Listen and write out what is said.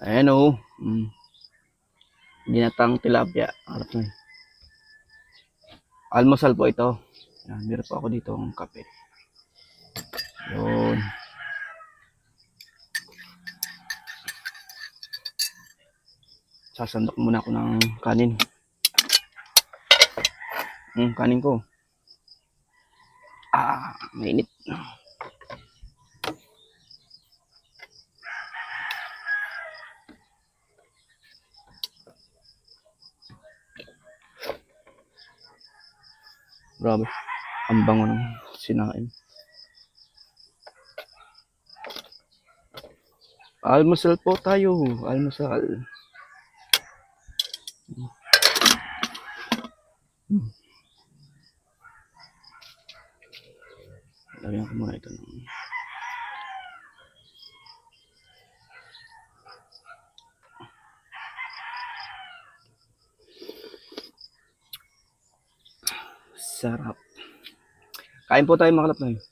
Ayan o. Ginatang tilapia. Harap na. Almusal po ito. Ayan, meron po ako dito ang kape. Yun. Sasandok muna ako ng kanin. Kanin ko. Mainit. Grabe. Ang bango ng sinain. Almusal po tayo. Almusal. Lagyan ko muna ito ng sarap. Kain po tayo mga kalap na yun.